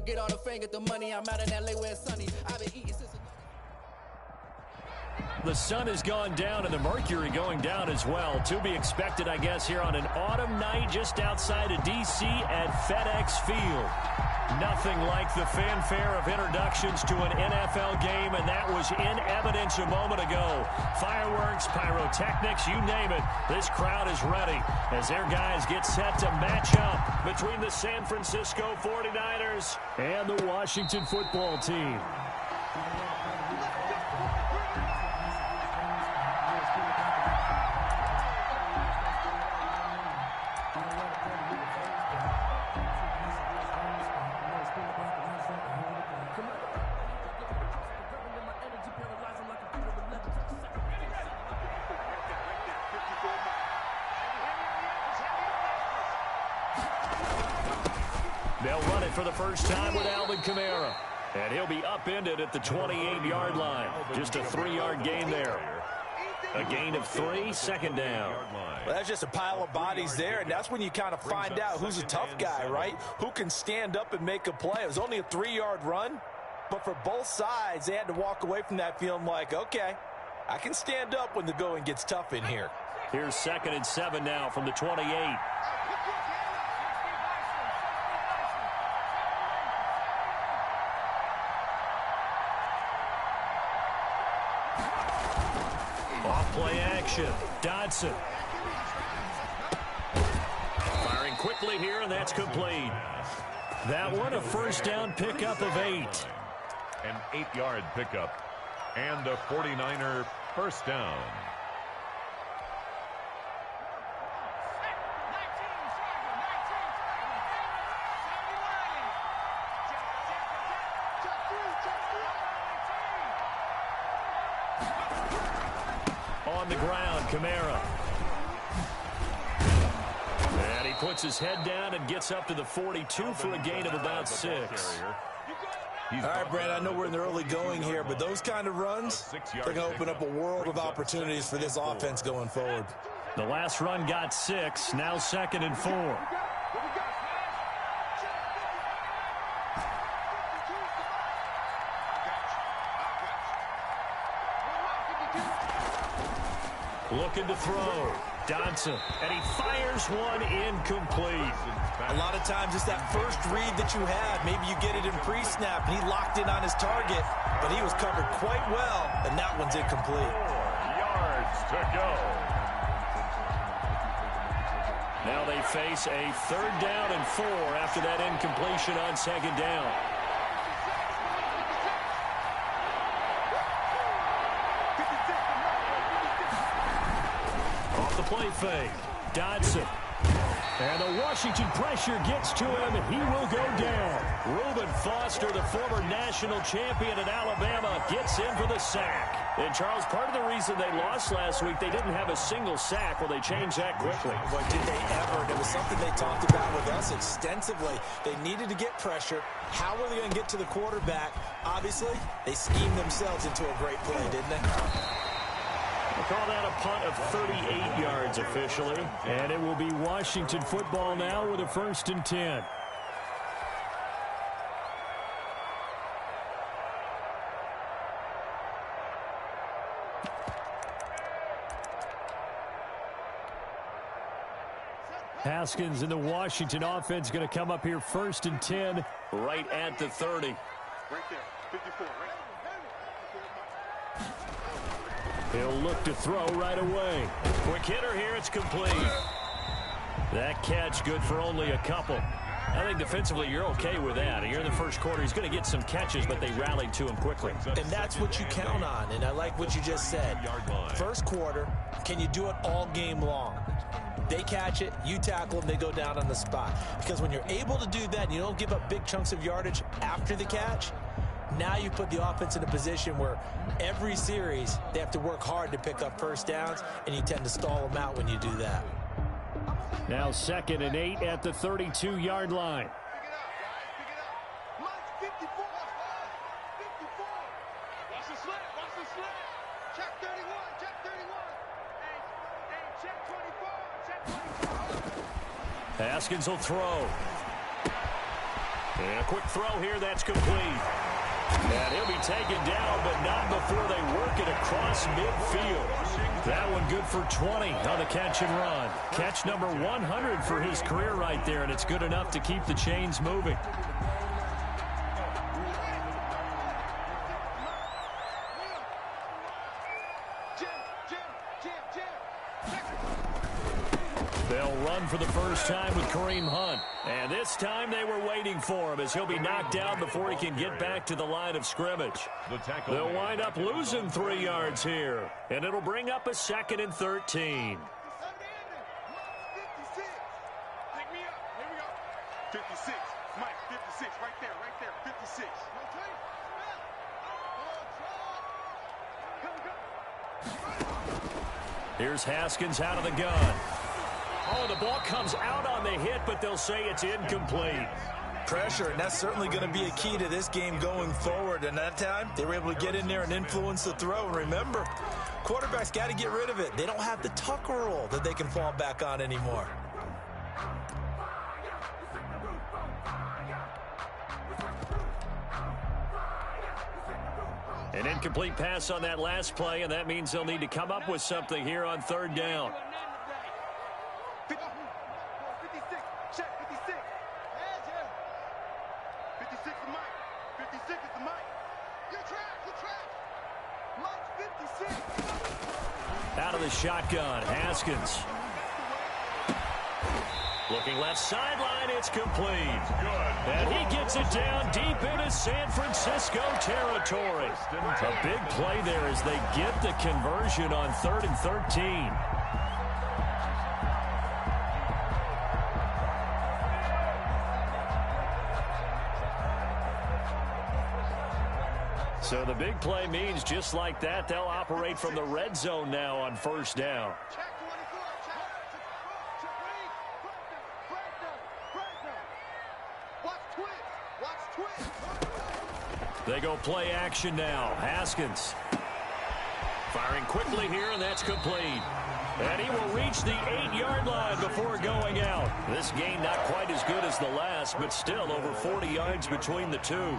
Forget all the fame, get the money. I'm out in LA where it's sunny. I've been eating since. The sun has gone down and the mercury going down as well. To be expected, I guess, here on an autumn night just outside of D.C. at FedEx Field. Nothing like the fanfare of introductions to an NFL game, and that was in evidence a moment ago. Fireworks, pyrotechnics, you name it. This crowd is ready as their guys get set to match up between the San Francisco 49ers and the Washington football team. They'll run it for the first time with Alvin Kamara. And he'll be upended at the 28-yard line. Just a 3-yard gain there. A gain of 3, second down. Well, that's just a pile of bodies there, and that's when you kind of find out who's a tough guy, right? Who can stand up and make a play. It was only a 3-yard run, but for both sides, they had to walk away from that feeling like, okay, I can stand up when the going gets tough in here. Here's 2nd and 7 now from the 28. Off-play action. Dodson. Firing quickly here, and that's complete. That one a first down pickup of 8. An 8-yard pickup. And a 49er first down. On the ground, Kamara. And he puts his head down and gets up to the 42 for a gain of about 6. All right, Brad, I know we're in the early going here, but those kind of runs, they're going to open up a world of opportunities for this offense going forward. The last run got 6, now 2nd and 4. Looking to throw. Dodson. And he fires one incomplete. A lot of times it's that first read that you had. Maybe you get it in pre-snap, and he locked in on his target, but he was covered quite well, and that one's incomplete. 4 yards to go. Now they face a 3rd down and 4 after that incompletion on 2nd down. Off the play fake. Dodson. And the Washington pressure gets to him, and he will go down. Reuben Foster, the former national champion at Alabama, gets in for the sack. And, Charles, part of the reason they lost last week, they didn't have a single sack. Well, they changed that quickly. Boy, did they ever. It was something they talked about with us extensively. They needed to get pressure. How were they going to get to the quarterback? Obviously, they schemed themselves into a great play, didn't they? We'll call that a punt of 38 yards officially. And it will be Washington football now with a 1st and 10. Haskins and the Washington offense going to come up here 1st and 10 right at the 30. Right there, 54, right? He'll look to throw right away. Quick hitter here, it's complete. That catch good for only a couple. I think defensively you're okay with that. You're in the first quarter. He's going to get some catches, but they rallied to him quickly. And that's what you count on, and I like what you just said. First quarter, can you do it all game long? They catch it, you tackle them, they go down on the spot. Because when you're able to do that and you don't give up big chunks of yardage after the catch, now you put the offense in a position where every series they have to work hard to pick up first downs, and you tend to stall them out when you do that. Now 2nd and 8 at the 32-yard line. Haskins will throw. And a quick throw here, that's complete. And he'll be taken down, but not before they work it across midfield. That one good for 20 on the catch and run. Catch number 100 for his career right there, and it's good enough to keep the chains moving. They'll run for the first time with Kareem Hunt. And this time they were waiting for him as he'll be knocked down before he can get back to the line of scrimmage. They'll wind up losing 3 yards here. And it'll bring up a 2nd and 13. 56. Mike, 56. Right there, 56. Here's Haskins out of the gun. Oh, the ball comes out on the hit, but they'll say it's incomplete. Pressure, and that's certainly going to be a key to this game going forward. And that time, they were able to get in there and influence the throw. And remember, quarterbacks got to get rid of it. They don't have the tuck roll that they can fall back on anymore. An incomplete pass on that last play, and that means they'll need to come up with something here on 3rd down. 56. Check, 56. 56 is Mike. 56 is the Mike. Good track. Mike's 56. Out of the shotgun, Haskins. Looking left sideline, it's complete. And he gets it down deep into San Francisco territory. A big play there as they get the conversion on 3rd and 13. So the big play means just like that, they'll operate from the red zone now on 1st down. They go play action now. Haskins firing quickly here, and that's complete. And he will reach the 8-yard line before going out. This game not quite as good as the last, but still over 40 yards between the two.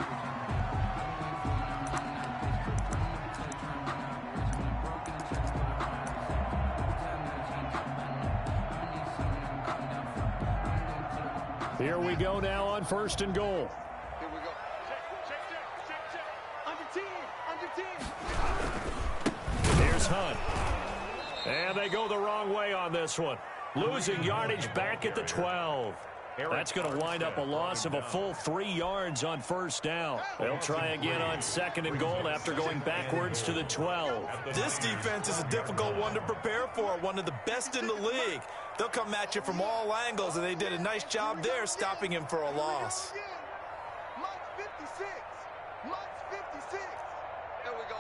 Here we go now on 1st and goal. Here we go. Check. Under 10. Here's Hunt. And they go the wrong way on this one. Losing yardage back at the 12. That's going to wind up a loss of a full 3 yards on 1st down. They'll try again on 2nd and goal after going backwards to the 12. This defense is a difficult one to prepare for, one of the best in the league. They'll come at you from all angles, and they did a nice job there stopping him for a loss. Mike's 56. Mike's 56. Here we go.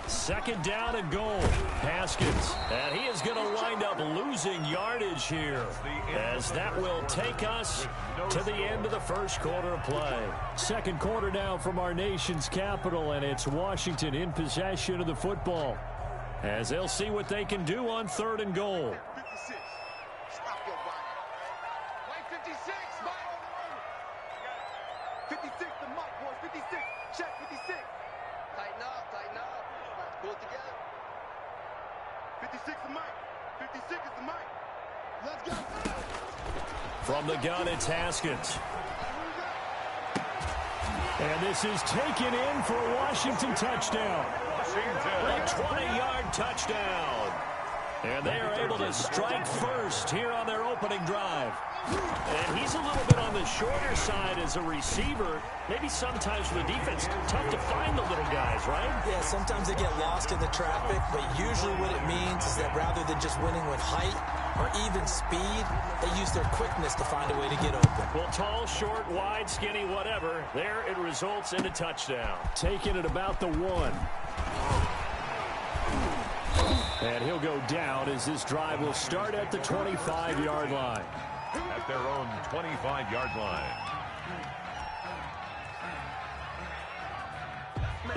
2nd down and goal. Haskins. And he is going to wind up losing yardage here, as that will take us to the end of the 1st quarter of play. 2nd quarter now from our nation's capital, and it's Washington in possession of the football, as they'll see what they can do on 3rd and goal. 56. Stop your body. Mike 56. Mike. 56 to Mike, boys. 56. Check 56. Tighten up. Pull it together. 56 to Mike. 56 is the Mike. Let's go. From the gun, it's Haskins. And this is taken in for a Washington touchdown. A 20-yard touchdown. And they are able to strike first here on their opening drive. And he's a little bit on the shorter side as a receiver. Maybe sometimes for the defense, tough to find the little guys, right? Yeah, sometimes they get lost in the traffic, but usually what it means is that rather than just winning with height or even speed, they use their quickness to find a way to get open. Well, tall, short, wide, skinny, whatever, there it results in a touchdown. Taking it about the 1. And he'll go down as this drive will start at the 25-yard line. At their own 25-yard line.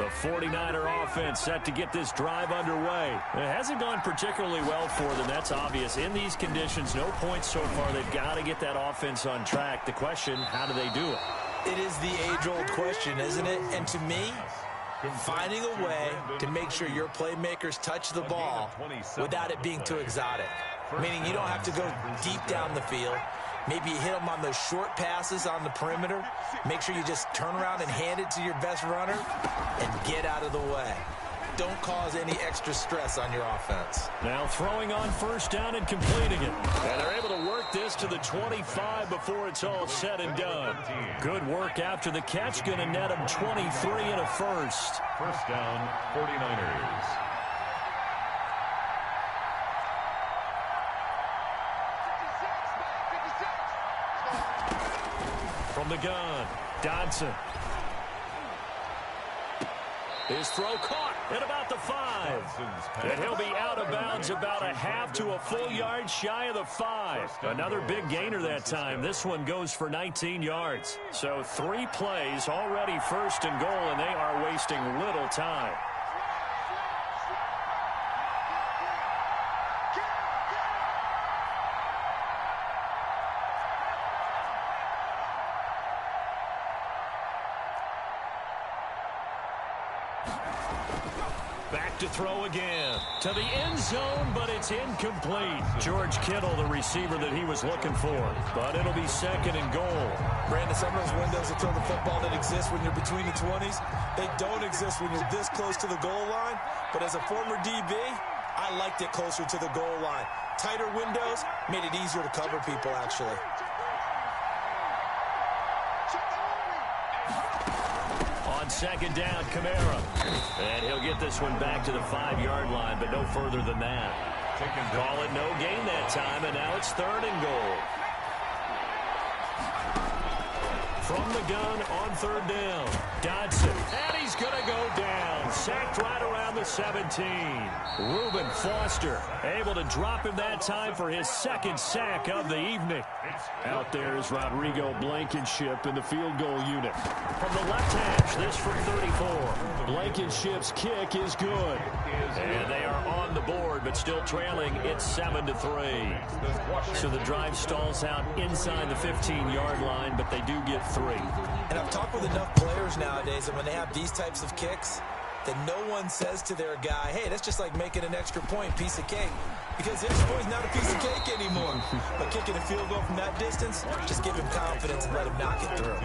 The 49er offense set to get this drive underway. It hasn't gone particularly well for them. That's obvious. In these conditions, no points so far. They've got to get that offense on track. The question, how do they do it? It is the age-old question, isn't it? And to me, finding a way to make sure your playmakers touch the ball without it being too exotic. Meaning you don't have to go deep down the field. Maybe you hit them on those short passes on the perimeter. Make sure you just turn around and hand it to your best runner and get out of the way. Don't cause any extra stress on your offense. Now throwing on first down and completing it. And they're able to work this to the 25 before it's all said and done. Good work after the catch. Going to net them 23 and a first. First down, 49ers. From the gun, Dodson. His throw caught at about the 5. And he'll be out of bounds about a half to a full yard shy of the 5. Another big gainer that time. This one goes for 19 yards. So 3 plays already first and goal, and they are wasting little time. Back to throw again. To the end zone, but it's incomplete. George Kittle, the receiver that he was looking for. But it'll be second and goal. Brandon, some of those windows to throw the football that exist when you're between the 20s, they don't exist when you're this close to the goal line. But as a former DB, I liked it closer to the goal line. Tighter windows made it easier to cover people, actually. On second down, Kamara. And he'll get this one back to the 5-yard line, but no further than that. Call it no gain that time, and now it's third and goal. From the gun on third down, Dodson. And he's going to go down. Sacked right around the 17. Reuben Foster able to drop him that time for his second sack of the evening. Out there is Rodrigo Blankenship in the field goal unit. From the left hash, this from 34. Blankenship's kick is good. And they are on the board, but still trailing. It's 7-3. So the drive stalls out inside the 15-yard line, but they do get 3. And I've talked with enough players nowadays, and when they have these types of kicks, that no one says to their guy, hey, that's just like making an extra point, piece of cake. Because extra point's not a piece of cake anymore. But kicking a field goal from that distance, just give him confidence and let him knock it through.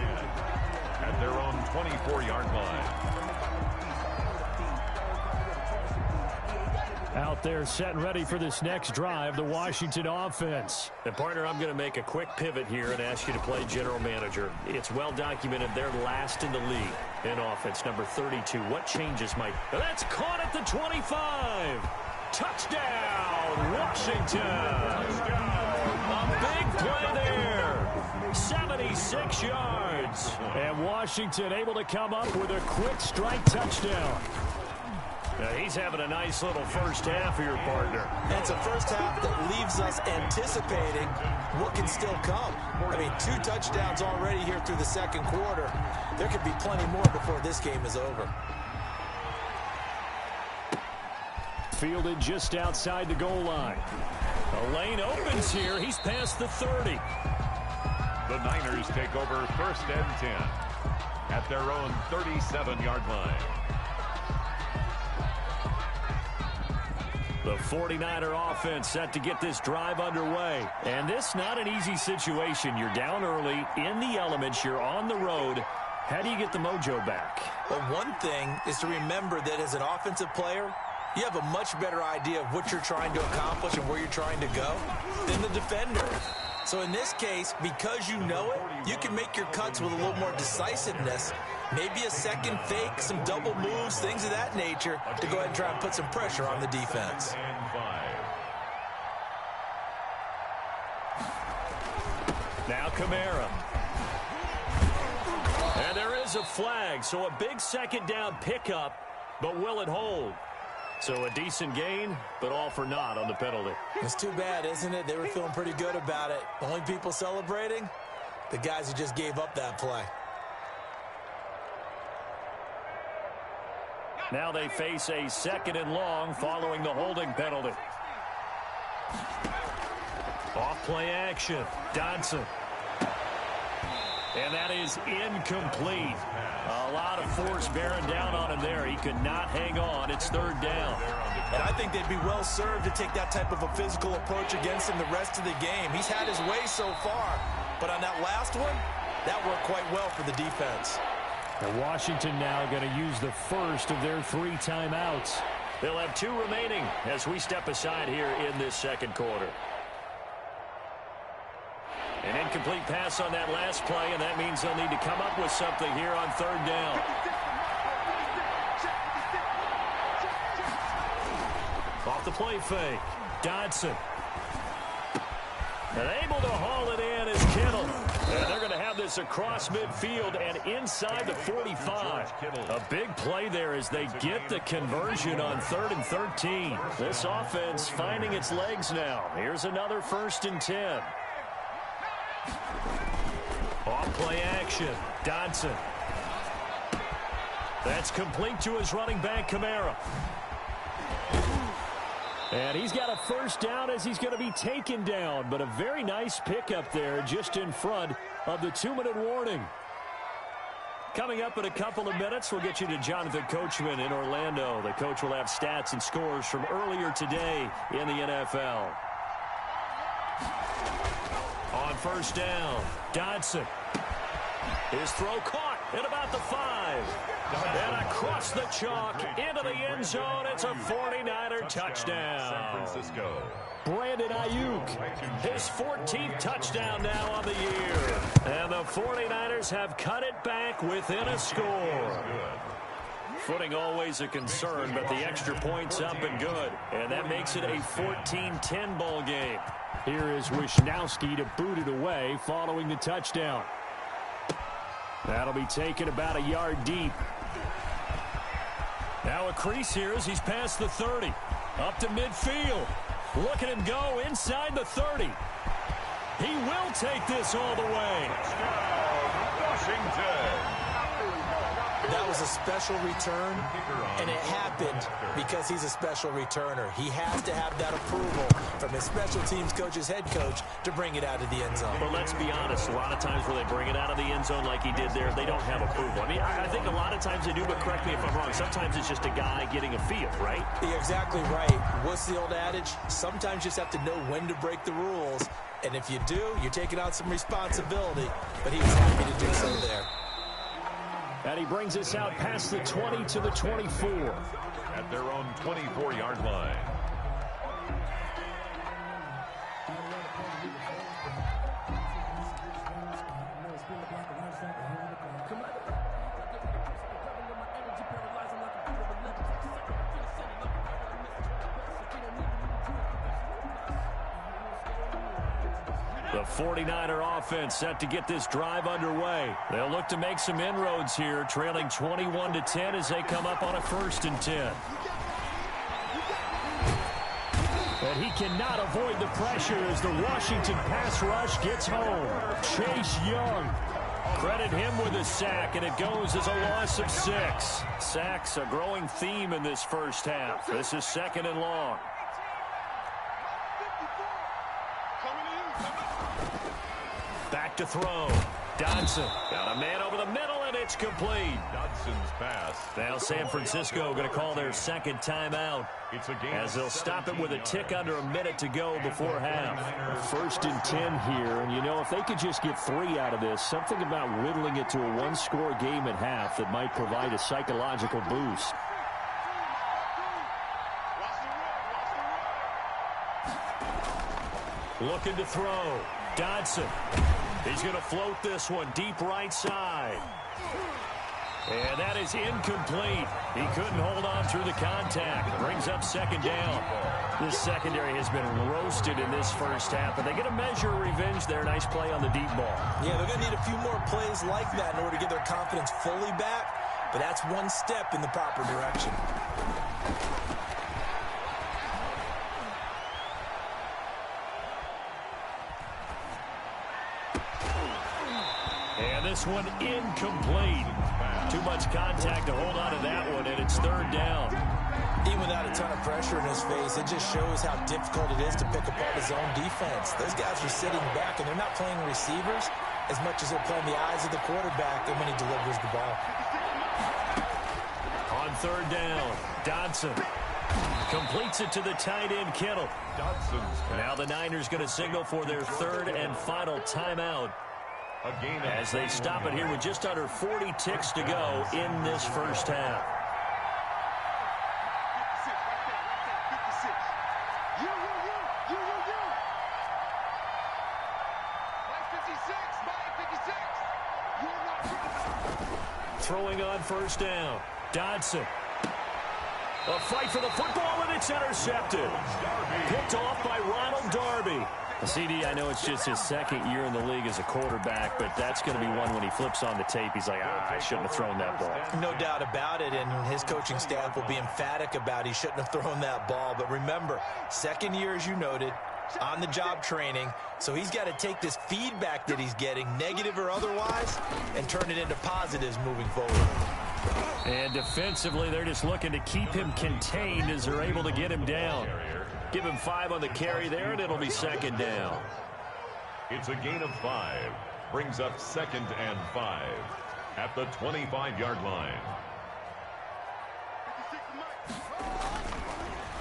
At their own 24-yard line. Out there set and ready for this next drive, the Washington offense. And partner, I'm going to make a quick pivot here and ask you to play general manager. It's well documented they're last in the league in offense, number 32. What changes, Mike? That's caught at the 25. Touchdown, Washington. A big play there. 76 yards. And Washington able to come up with a quick strike touchdown. Now he's having a nice little first half here, partner. And it's a first half that leaves us anticipating what can still come. I mean, 2 touchdowns already here through the second quarter. There could be plenty more before this game is over. Fielded just outside the goal line. A lane opens here. He's past the 30. The Niners take over first and 10 at their own 37-yard line. The 49er offense set to get this drive underway. And this not an easy situation. You're down early, in the elements, you're on the road. How do you get the mojo back? Well, one thing is to remember that as an offensive player, you have a much better idea of what you're trying to accomplish and where you're trying to go than the defender. So in this case, because you know it, you can make your cuts with a little more decisiveness. Maybe a second fake, some double moves, things of that nature to go ahead and try and put some pressure on the defense. Now Kamara. And there is a flag, so a big second down pickup, but will it hold? So a decent gain, but all for naught on the penalty. It's too bad, isn't it? They were feeling pretty good about it. The only people celebrating, the guys who just gave up that play. Now they face a 2nd and long following the holding penalty. Off play action. Dodson. And that is incomplete. A lot of force bearing down on him there. He could not hang on. It's 3rd down. And I think they'd be well served to take that type of a physical approach against him the rest of the game. He's had his way so far. But on that last one, that worked quite well for the defense. And Washington now going to use the first of their 3 timeouts. They'll have 2 remaining as we step aside here in this 2nd quarter. An incomplete pass on that last play, and that means they'll need to come up with something here on 3rd down. Off the play fake. Dodson. And able to haul it in is Kittle. And they're going to have this across midfield and inside the 45. A big play there as they get the conversion on 3rd and 13. This offense finding its legs now. Here's another 1st and 10. Off play action. Dodson. That's complete to his running back, Kamara. And he's got a 1st down as he's going to be taken down. But a very nice pickup there just in front of the 2-minute warning. Coming up in a couple of minutes, we'll get you to Jonathan Coachman in Orlando. The coach will have stats and scores from earlier today in the NFL. On 1st down, Dodson. His throw caught at about the 5. And across the chalk into the end zone. It's a 49er touchdown. San Francisco. Brandon Ayuk, his 14th touchdown now on the year. And the 49ers have cut it back within a score. Footing always a concern, but the extra point's up and good. And that makes it a 14-10 ball game. Here is Wisnowski to boot it away following the touchdown. That'll be taken about a yard deep. Now a crease here as he's past the 30. Up to midfield. Look at him go inside the 30. He will take this all the way. Washington. That was a special return, and it happened because he's a special returner. He has to have that approval from his special teams coach's head coach to bring it out of the end zone. But let's be honest, a lot of times where they bring it out of the end zone like he did there, they don't have approval. I mean, I think a lot of times they do, but correct me if I'm wrong. Sometimes it's just a guy getting a feel, right? You're exactly right. What's the old adage? Sometimes you just have to know when to break the rules, and if you do, you're taking out some responsibility, but he was happy to do so there. And he brings us out past the 20 to the 24. At their own 24-yard line. The 49er offense set to get this drive underway. They'll look to make some inroads here, trailing 21-10 as they come up on a 1st and 10. But he cannot avoid the pressure as the Washington pass rush gets home. Chase Young. Credit him with a sack, and it goes as a loss of 6. Sacks a growing theme in this first half. This is 2nd and long. Back to throw. Dodson got a man over the middle, and it's complete. Dodson's pass. Now San Francisco going to call their 2nd timeout It's a game as they'll stop it with a tick under a minute to go before half. 1st and 10 here, and you know, if they could just get 3 out of this, something about whittling it to a 1-score game at half that might provide a psychological boost. Looking to throw. Dodson. He's going to float this one deep right side. And that is incomplete. He couldn't hold on through the contact. Brings up 2nd down. This secondary has been roasted in this first half, but they get a measure of revenge there. Nice play on the deep ball. Yeah, they're going to need a few more plays like that in order to get their confidence fully back, but that's one step in the proper direction. And this one incomplete. Too much contact to hold on to that one, and it's third down. Even without a ton of pressure in his face, it just shows how difficult it is to pick apart his own defense. Those guys are sitting back, and they're not playing receivers as much as they're playing the eyes of the quarterback and when he delivers the ball. On third down, Dodson completes it to the tight end, Kittle. Now the Niners going to signal for their third and final timeout as they stop it here with just under 40 ticks to go in this first half. Throwing on first down, Dodson. A fight for the football, and it's intercepted. Picked off by Ronald Darby. CD, I know it's just his second year in the league as a quarterback, but that's going to be one when he flips on the tape. He's like, I shouldn't have thrown that ball. No doubt about it, and his coaching staff will be emphatic about he shouldn't have thrown that ball. But remember, second year, as you noted, on-the-job training, so he's got to take this feedback that he's getting, negative or otherwise, and turn it into positives moving forward. And defensively, they're just looking to keep him contained as they're able to get him down. Give him 5 on the carry there, and it'll be second down. It's a gain of 5. Brings up 2nd and 5 at the 25-yard line.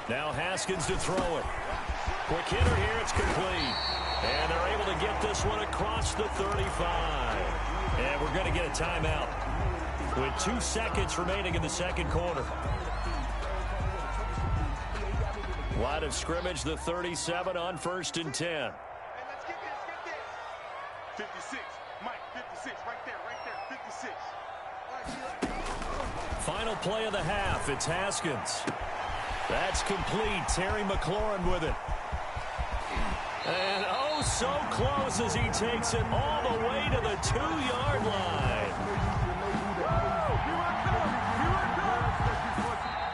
Now Haskins to throw it. Quick hitter here, it's complete. And they're able to get this one across the 35. And we're going to get a timeout with 2 seconds remaining in the second quarter. Line of scrimmage, the 37 on 1st and 10. Hey, let's get this. 56. Mike, 56. Right there. 56. Final play of the half. It's Haskins. That's complete. Terry McLaurin with it. And oh, so close as he takes it all the way to the 2-yard line.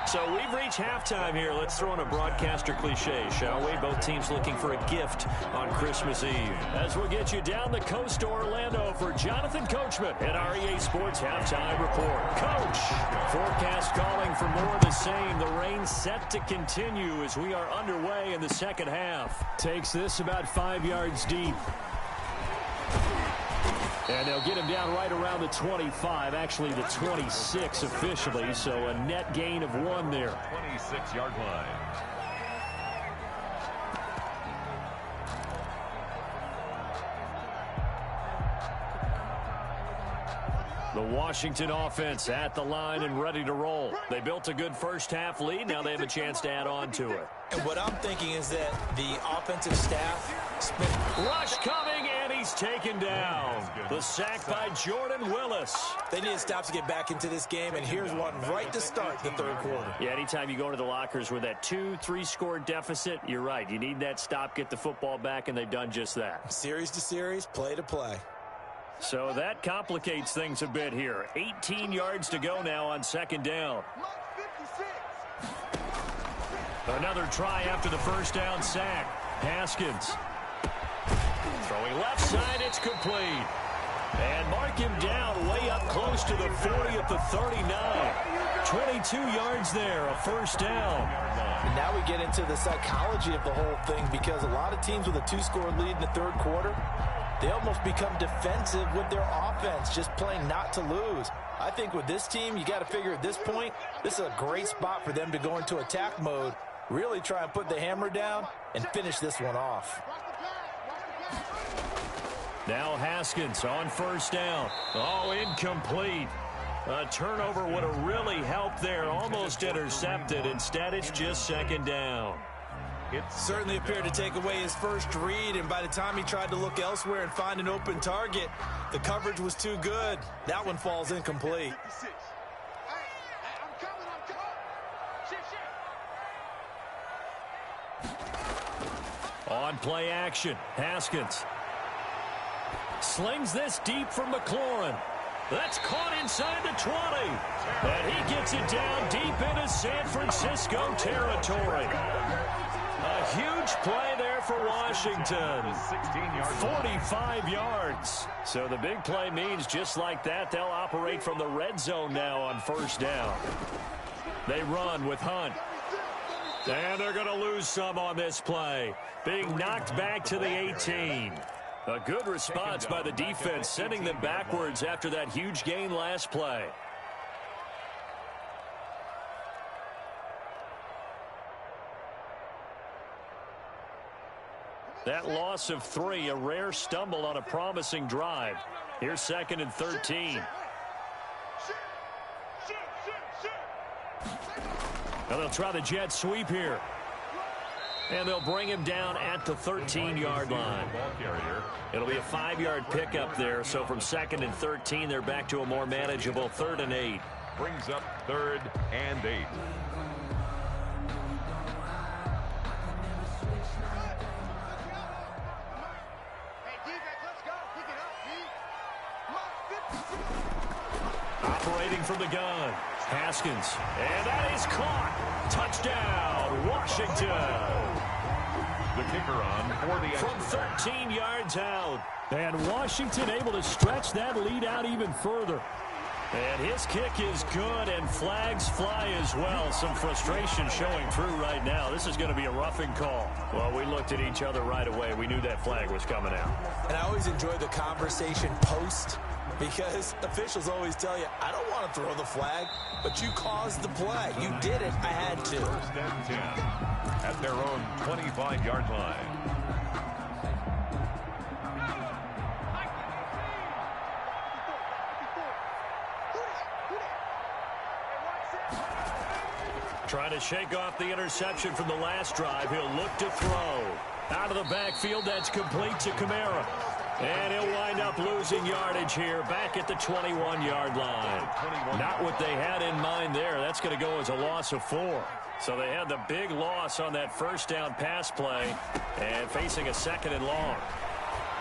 So we've reached halftime here. Let's throw in a broadcaster cliche, shall we? Both teams looking for a gift on Christmas Eve. As we'll get you down the coast to Orlando for Jonathan Coachman at REA Sports Halftime Report. Coach, forecast calling for more of the same. The rain set to continue as we are underway in the second half. Takes this about 5 yards deep. And they'll get him down right around the 25, actually the 26 officially, so a net gain of 1 there. 26-yard line. The Washington offense at the line and ready to roll. They built a good first half lead. Now they have a chance to add on to it. And what I'm thinking is that the offensive staff spent... Rush coming, and he's taken down. The sack by Jordan Willis. They need to stop to get back into this game, and here's one right to start the third quarter. Yeah, anytime you go to the lockers with that 2-3 score deficit, you're right. You need that stop, get the football back, and they've done just that. Series to series, play to play. So that complicates things a bit here. 18 yards to go now on second down. Another try after the first down sack. Haskins. Throwing left side, it's complete. And mark him down way up close to the 40 at the 39. 22 yards there, a first down. And now we get into the psychology of the whole thing, because a lot of teams with a 2-score lead in the third quarter, they almost become defensive with their offense, just playing not to lose. I think with this team, you got to figure at this point, this is a great spot for them to go into attack mode, really try and put the hammer down and finish this one off. Now Haskins on first down. Oh, incomplete. A turnover would have really helped there. Almost intercepted. Instead, it's just second down. It certainly appeared to take away his first read, and by the time he tried to look elsewhere and find an open target, the coverage was too good. That one falls incomplete. On play action, Haskins slings this deep for McLaurin. That's caught inside the 20. And he gets it down deep into San Francisco territory. A huge play there for Washington. 45 yards. So the big play means just like that, they'll operate from the red zone now on first down. They run with Hunt. And they're going to lose some on this play. Being knocked back to the 18. A good response by the defense, sending them backwards after that huge gain last play. That loss of 3, a rare stumble on a promising drive. Here's 2nd and 13. Now they'll try the jet sweep here. And they'll bring him down at the 13-yard line. It'll be a 5-yard pickup there. So from 2nd and 13, they're back to a more manageable 3rd and 8. Brings up 3rd and 8. Operating from the gun. Haskins. And that is caught. Touchdown, Washington. The kicker on for the from 13 yards out. And Washington able to stretch that lead out even further. And his kick is good, and flags fly as well. Some frustration showing through right now. This is going to be a roughing call. Well, we looked at each other right away. We knew that flag was coming out. And I always enjoy the conversation post, because officials always tell you, I don't want to throw the flag, but you caused the play. You did it. I had to. 1st and 10 at their own 25-yard line. Trying to shake off the interception from the last drive. He'll look to throw. Out of the backfield, that's complete to Kamara. And he'll wind up losing yardage here back at the 21-yard line. Not what they had in mind there. That's going to go as a loss of 4. So they had the big loss on that first down pass play and facing a 2nd and long.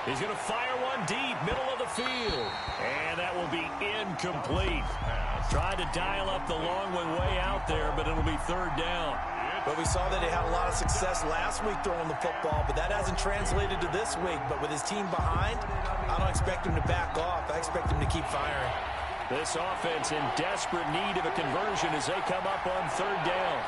He's going to fire one deep, middle of the field. And that will be incomplete. Tried to dial up the long one way out there, but it'll be 3rd down. But we saw that he had a lot of success last week throwing the football, but that hasn't translated to this week. But with his team behind, I don't expect him to back off. I expect him to keep firing. This offense in desperate need of a conversion as they come up on 3rd down.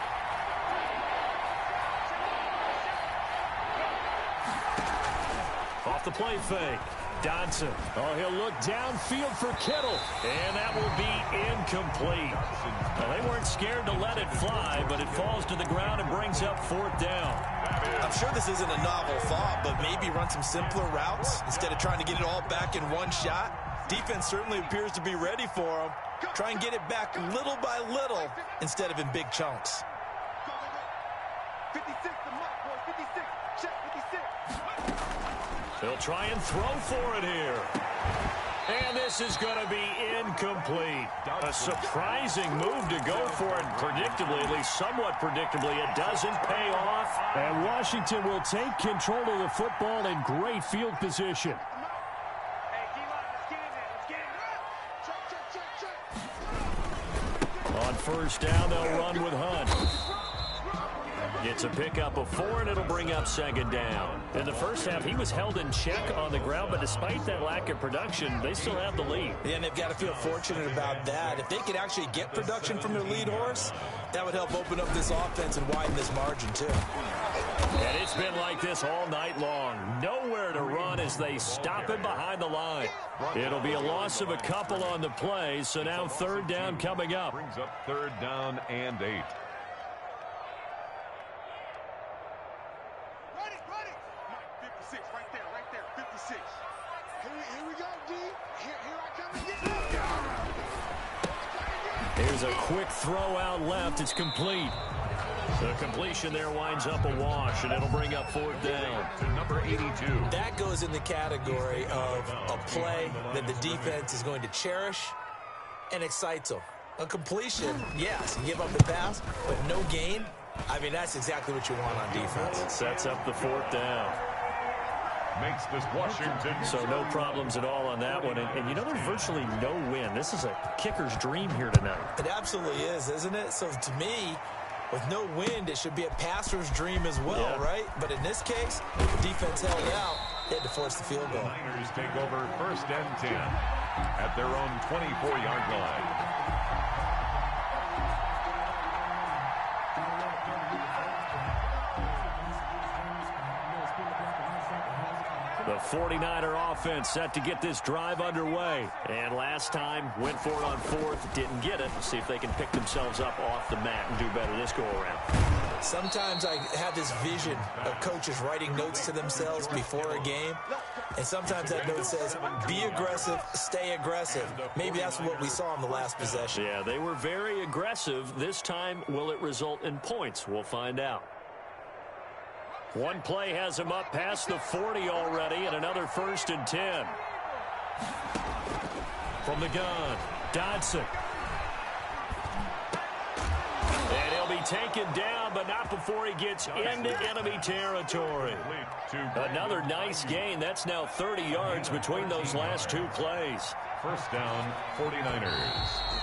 Off the play fake. Dodson. Oh, he'll look downfield for Kittle. And that will be incomplete. Well, they weren't scared to let it fly, but it falls to the ground and brings up 4th down. I'm sure this isn't a novel thought, but maybe run some simpler routes instead of trying to get it all back in one shot. Defense certainly appears to be ready for him. Try and get it back little by little instead of in big chunks. 56, the mark, boy, 56. Check 56. They'll try and throw for it here. And this is going to be incomplete. A surprising move to go for it. Predictably, at least somewhat predictably, it doesn't pay off. And Washington will take control of the football in great field position. On first down, they'll run with Hunt. It's a pickup of 4, and it'll bring up 2nd down. In the first half, he was held in check on the ground, but despite that lack of production, they still have the lead. Yeah, and they've got to feel fortunate about that. If they could actually get production from their lead horse, that would help open up this offense and widen this margin, too. And it's been like this all night long. Nowhere to run as they stop him behind the line. It'll be a loss of a couple on the play, so now 3rd down coming up. Brings up 3rd down and 8. Here's a quick throw out left. It's complete. The completion there winds up a wash, and it'll bring up 4th down. To number 82. That goes in the category of a play that the defense is going to cherish and excites them. A completion, yes, you give up the pass, but no gain. I mean, that's exactly what you want on defense. It sets up the 4th down. Makes this Washington. So no problems at all on that one. And you know, there's virtually no win. This is a kicker's dream here tonight. It absolutely is, isn't it? So to me, With no wind, it should be a passer's dream as well, right? But in this case, the defense held out. They had to force the field goal. The Niners take over 1st and 10 at their own 24-yard line. The 49er offense set to get this drive underway. And last time, went for it on 4th, didn't get it. See if they can pick themselves up off the mat and do better this go-around. Sometimes I have this vision of coaches writing notes to themselves before a game. And sometimes that note says, be aggressive, stay aggressive. Maybe that's what we saw in the last possession. Yeah, they were very aggressive. This time, will it result in points? We'll find out. One play has him up past the 40 already, and another 1st and 10. From the gun, Dodson. And he'll be taken down, but not before he gets into enemy territory. Another nice gain. That's now 30 yards between those last 2 plays. 1st down, 49ers.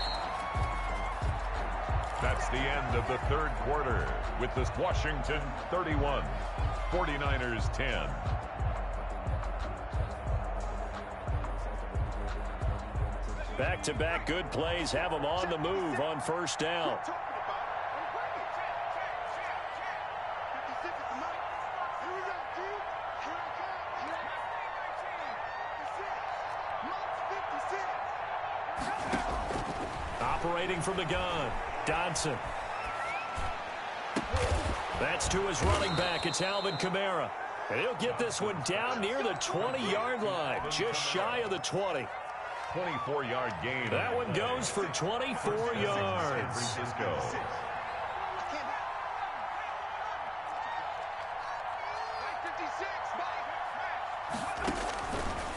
That's the end of the 3rd quarter with this Washington 31, 49ers 10. Back-to-back good plays have them on the move on 1st down. Operating from the gun, Dodson. That's to his running back. It's Alvin Kamara. And he'll get this one down near the 20-yard line, just shy of the 20. 24-yard gain. That one goes for 24 yards. San Francisco.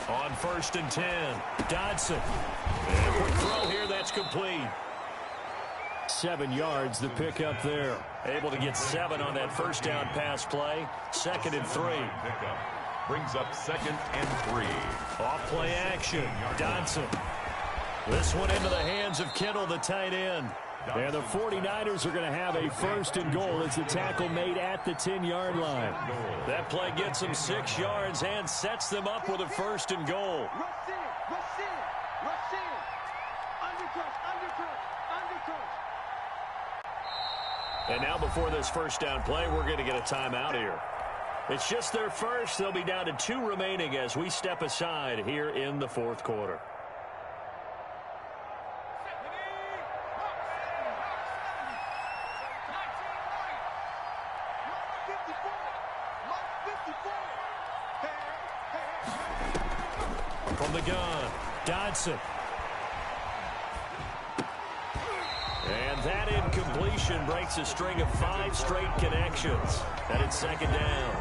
On 1st and 10, Dodson. And a quick throw here, that's complete. 7 yards the pick up there. Able to get 7 on that 1st down pass play. 2nd and 3. Pickup brings up 2nd and 3. Off play action. Dodson. This one into the hands of Kittle, the tight end. And the 49ers are going to have a 1st and goal as the tackle made at the 10-yard line. That play gets them 6 yards and sets them up with a 1st and goal. And now before this 1st down play, we're going to get a timeout here. It's just their first. They'll be down to 2 remaining as we step aside here in the 4th quarter. From the gun, Dodson. And that incompletion breaks a string of 5 straight connections. And it's 2nd down.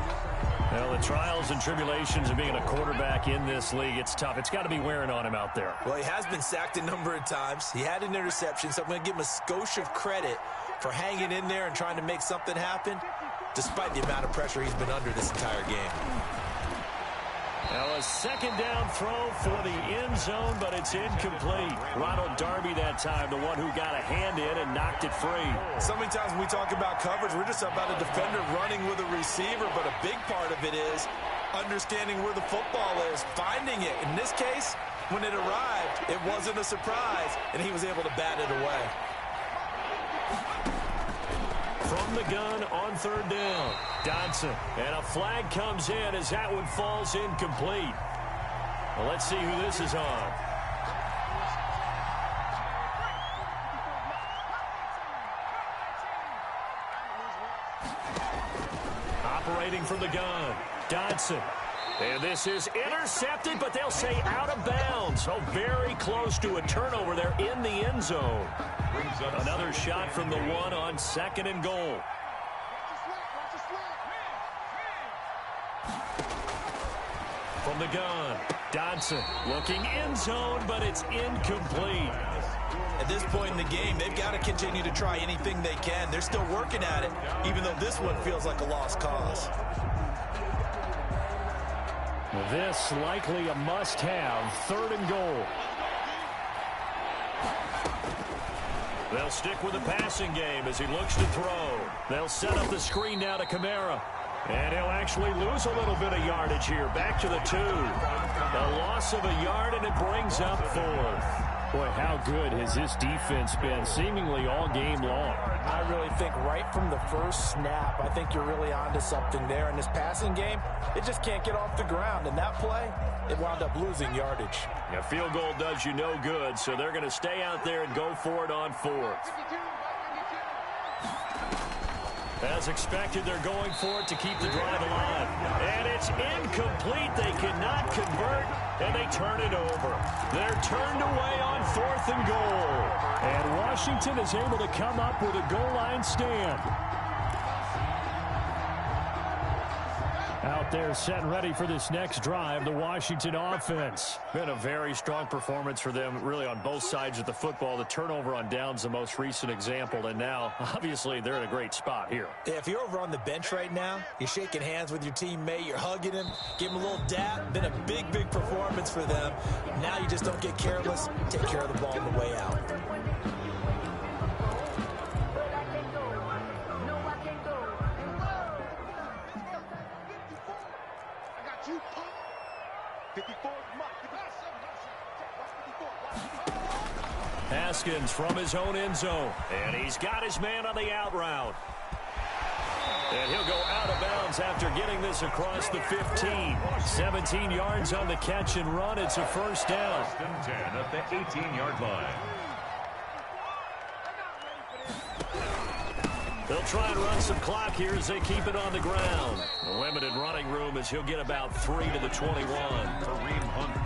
Well, the trials and tribulations of being a quarterback in this league, it's tough. It's got to be wearing on him out there. Well, he has been sacked a number of times. He had an interception, so I'm going to give him a skosh of credit for hanging in there and trying to make something happen, despite the amount of pressure he's been under this entire game. Now a 2nd down throw for the end zone, but it's incomplete. Ronald Darby that time, the one who got a hand in and knocked it free. So many times when we talk about coverage, we're just about a defender running with a receiver, but a big part of it is understanding where the football is, finding it. In this case, when it arrived, it wasn't a surprise, and he was able to bat it away. From the gun on 3rd down, Dodson. And a flag comes in as that one falls incomplete. Well, let's see who this is on. Operating from the gun, Dodson. And this is intercepted, but they'll say out of bounds. So very close to a turnover there in the end zone. Another shot from the 1 on 2nd and goal. From the gun, Dodson looking end zone, but it's incomplete. At this point in the game, they've got to continue to try anything they can. They're still working at it, even though this one feels like a lost cause. This likely a must-have, 3rd and goal. They'll stick with the passing game as he looks to throw. They'll set up the screen now to Kamara. And he'll actually lose a little bit of yardage here. Back to the 2. A loss of a yard, and it brings up 4th. Boy, how good has this defense been seemingly all game long? I really think right from the first snap, I think you're really onto something there. In this passing game, it just can't get off the ground. And that play, it wound up losing yardage. A field goal does you no good, so they're going to stay out there and go for it on 4th. As expected, they're going for it to keep the drive alive. And it's incomplete. They cannot convert, and they turn it over. They're turned away on 4th and goal. And Washington is able to come up with a goal line stand. Out there set and ready for this next drive, the Washington offense. Been a very strong performance for them, really on both sides of the football. The turnover on downs, the most recent example, and now, obviously, they're in a great spot here. Yeah, if you're over on the bench right now, you're shaking hands with your teammate, you're hugging him, give him a little dap. Been a big, big performance for them. Now you just don't get careless. Take care of the ball on the way out. Haskins from his own end zone. And he's got his man on the out route. And he'll go out of bounds after getting this across the 15. 17 yards on the catch and run. It's a first down. 10 at the 18-yard line. They'll try and run some clock here as they keep it on the ground. The limited running room as he'll get about 3 to the 21.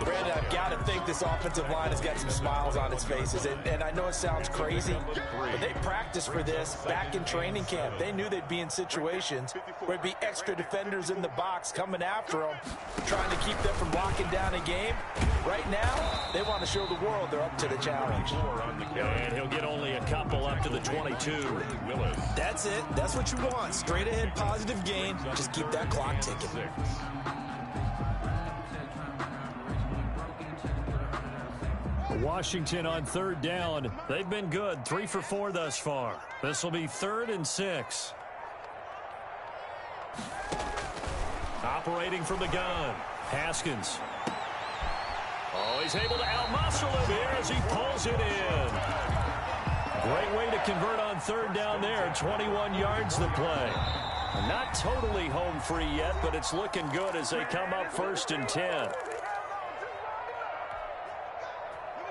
Brandon, I've got to think this offensive line has got some smiles on its faces. And I know it sounds crazy, but they practiced for this back in training camp. They knew they'd be in situations where there'd be extra defenders in the box coming after them, trying to keep them from locking down a game. Right now, they want to show the world they're up to the challenge. And he'll get only a couple up to the 22. That's it. That's what you want. Straight ahead, positive gain. Just keep that clock ticking. Washington on 3rd down. They've been good. 3 for 4 thus far. This will be 3rd and 6. Operating from the gun. Haskins. Oh, he's able to outmuscle him here as he pulls it in. Great way to convert on 3rd down there. 21 yards the play. Not totally home free yet, but it's looking good as they come up 1st and 10.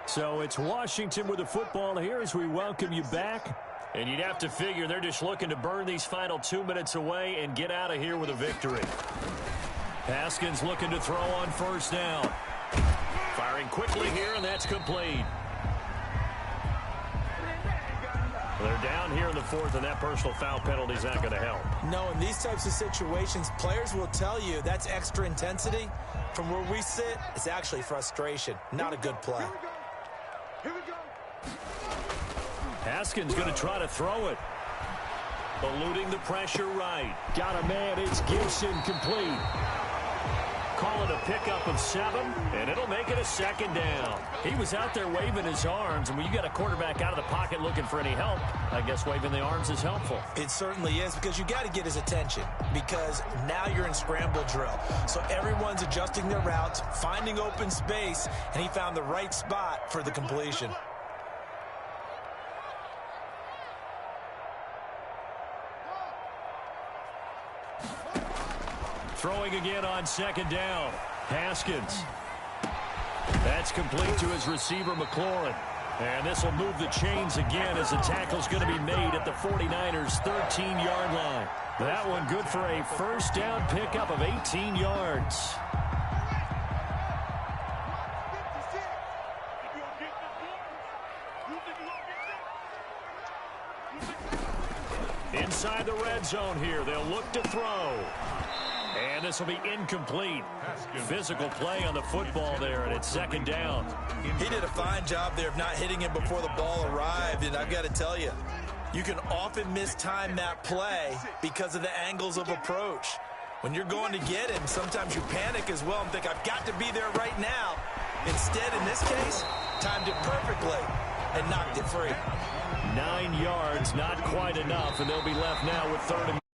So it's Washington with the football here as we welcome you back. And you'd have to figure they're just looking to burn these final 2 minutes away and get out of here with a victory. Haskins looking to throw on 1st down. Firing quickly here, and that's complete. They're down here in the 4th, and that personal foul penalty is not going to help. No, in these types of situations, players will tell you that's extra intensity. From where we sit, it's actually frustration. Not a good play. Here we go. Haskins going to try to throw it. Eluding the pressure right. Got a man. It's Gibson complete. Call it a pickup of 7, and it'll make it a 2nd down. He was out there waving his arms, and when you got a quarterback out of the pocket looking for any help, I guess waving the arms is helpful. It certainly is, because you got to get his attention, because now you're in scramble drill. So everyone's adjusting their routes, finding open space, and he found the right spot for the completion. Throwing again on 2nd down. Haskins. That's complete to his receiver, McLaurin. And this will move the chains again as the tackle's going to be made at the 49ers' 13-yard line. That one good for a 1st down pickup of 18 yards. Inside the red zone here. They'll look to throw. And this will be incomplete. Physical play on the football there, and it's 2nd down. He did a fine job there of not hitting him before the ball arrived, and I've got to tell you, you can often mistime that play because of the angles of approach. When you're going to get him, sometimes you panic as well and think, I've got to be there right now. Instead, in this case, timed it perfectly. and knocked it free. 9 yards, not quite enough, and they'll be left now with 3rd and